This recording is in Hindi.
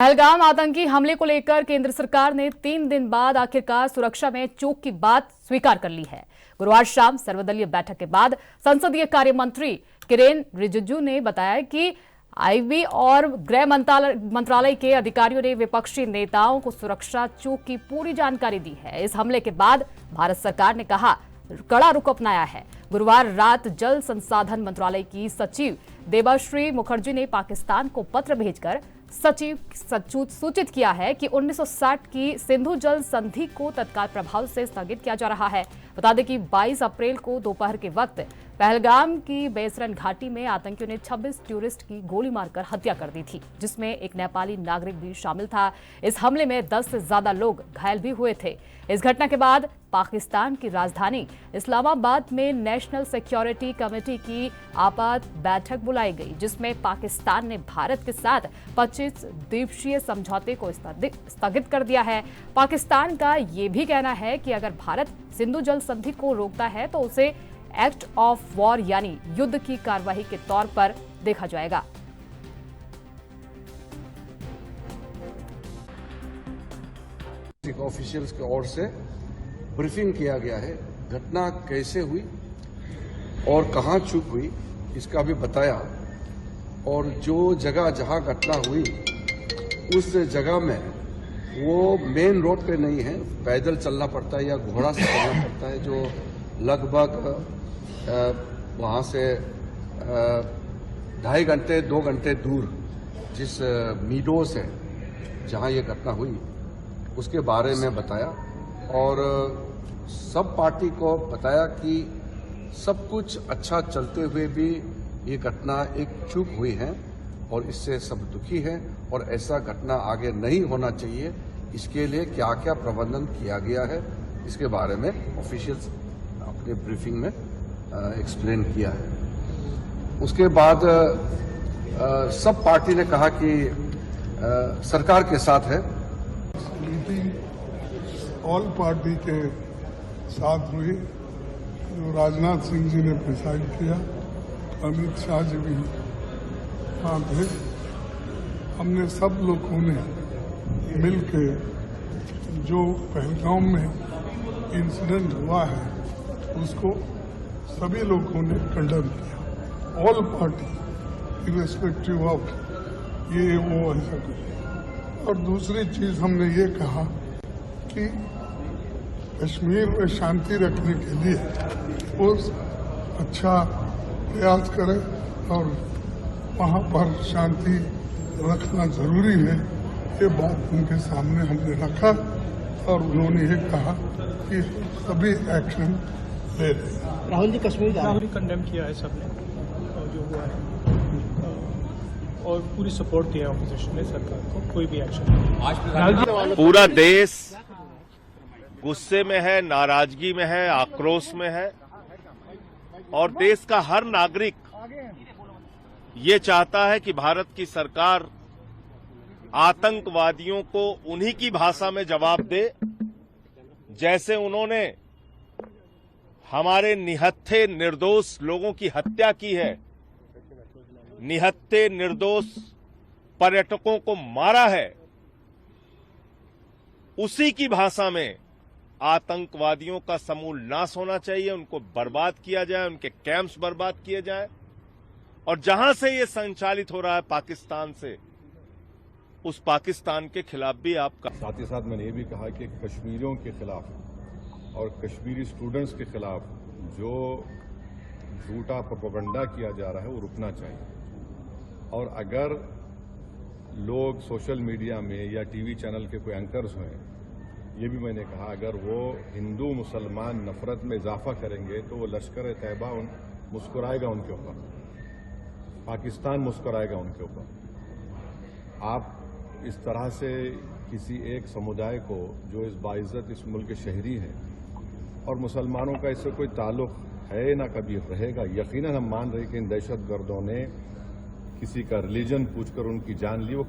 पहलगाम आतंकी हमले को लेकर केंद्र सरकार ने 3 दिन बाद आखिरकार सुरक्षा में चूक की बात स्वीकार कर ली है। गुरुवार शाम सर्वदलीय बैठक के बाद संसदीय कार्य मंत्री किरेन रिजिजू ने बताया कि आईबी और गृह मंत्रालय के अधिकारियों ने विपक्षी नेताओं को सुरक्षा चूक की पूरी जानकारी दी है। इस हमले के बाद भारत सरकार ने कड़ा रुख अपनाया है। गुरुवार रात जल संसाधन मंत्रालय की सचिव देबाश्री मुखर्जी ने पाकिस्तान को पत्र भेजकर सूचित किया है कि 1960 की सिंधु जल संधि को तत्काल प्रभाव से स्थगित किया जा रहा है। बता दें कि 22 अप्रैल को दोपहर के वक्त पहलगाम की बेसरन घाटी में आतंकियों ने 26 टूरिस्ट की गोली मारकर हत्या कर दी थी, जिसमें एक नेपाली नागरिक भी शामिल था। इस हमले में 10 से ज्यादा लोग घायल भी हुए थे। इस घटना के बाद पाकिस्तान की राजधानी इस्लामाबाद में नेशनल सिक्योरिटी कमेटी की आपात बैठक बुलाई गई, जिसमें पाकिस्तान ने भारत के साथ 25 द्वीपक्षीय समझौते को स्थगित कर दिया है। पाकिस्तान का यह भी कहना है कि अगर भारत सिंधु जल संधि को रोकता है तो उसे एक्ट ऑफ वॉर यानी युद्ध की कार्रवाई के तौर पर देखा जाएगा। ऑफिशियल्स की ओर से ब्रीफिंग किया गया है। घटना कैसे हुई और कहां चूक हुई इसका भी बताया, और जो जगह जहां घटना हुई उस जगह में वो मेन रोड पे नहीं है, पैदल चलना पड़ता है या घोड़ा से चलना पड़ता है, जो लगभग वहां से 2.5 घंटे 2 घंटे दूर जिस मीडोस है जहां ये घटना हुई उसके बारे में बताया, और सब पार्टी को बताया कि सब कुछ अच्छा चलते हुए भी ये घटना एक चूक हुई है और इससे सब दुखी हैं और ऐसा घटना आगे नहीं होना चाहिए। इसके लिए क्या क्या प्रबंधन किया गया है इसके बारे में ऑफिशियल्स अपने ब्रीफिंग में एक्सप्लेन किया है। उसके बाद सब पार्टी ने कहा कि सरकार के साथ है। मीटिंग ऑल पार्टी के साथ हुई, जो राजनाथ सिंह जी ने प्रिसाइड किया, अमित शाह जी भी वहाँ थे। हमने सब लोगों ने मिलके जो पहलगाम में इंसिडेंट हुआ है उसको सभी लोगों ने कंडेम किया, ऑल पार्टी इरेस्पेक्टिव ऑफ ये वो ऐसा कुछ। और दूसरी चीज हमने ये कहा कि कश्मीर में शांति रखने के लिए वो अच्छा प्रयास करें और वहाँ पर शांति रखना जरूरी है। ये बात उनके सामने हमने रखा और उन्होंने ये कहा कि सभी एक्शन ले रहे। राहुल जी कश्मीर कंडेम किया है सबने और जो हुआ है, और पूरी सपोर्ट किया ऑपोजिशन ने सरकार को, कोई भी एक्शन। पूरा देश गुस्से में है, नाराजगी में है, आक्रोश में है, और देश का हर नागरिक ये चाहता है कि भारत की सरकार आतंकवादियों को उन्हीं की भाषा में जवाब दे जैसे उन्होंने हमारे निहत्थे निर्दोष लोगों की हत्या की है, निहत्थे निर्दोष पर्यटकों को मारा है। उसी की भाषा में आतंकवादियों का समूल नाश होना चाहिए, उनको बर्बाद किया जाए, उनके कैंप्स बर्बाद किए जाए, और जहां से ये संचालित हो रहा है पाकिस्तान से, उस पाकिस्तान के खिलाफ भी आपका। साथ ही साथ मैंने ये भी कहा कि कश्मीरियों के खिलाफ और कश्मीरी स्टूडेंट्स के खिलाफ जो झूठा प्रोपेगेंडा किया जा रहा है वो रुकना चाहिए। और अगर लोग सोशल मीडिया में या टीवी चैनल के कोई एंकर्स हैं, ये भी मैंने कहा, अगर वो हिंदू मुसलमान नफरत में इजाफा करेंगे तो वो लश्कर तैयबा मुस्कुराएगा उनके ऊपर, पाकिस्तान मुस्कुराएगा उनके ऊपर। आप इस तरह से किसी एक समुदाय को जो इस बाइज्जत इस मुल्क के शहरी हैं, और मुसलमानों का इससे कोई ताल्लुक है ना कभी रहेगा, यकीनन हम मान रहे कि इन दहशतगर्दों ने किसी का रिलीजन पूछकर उनकी जान ली, वो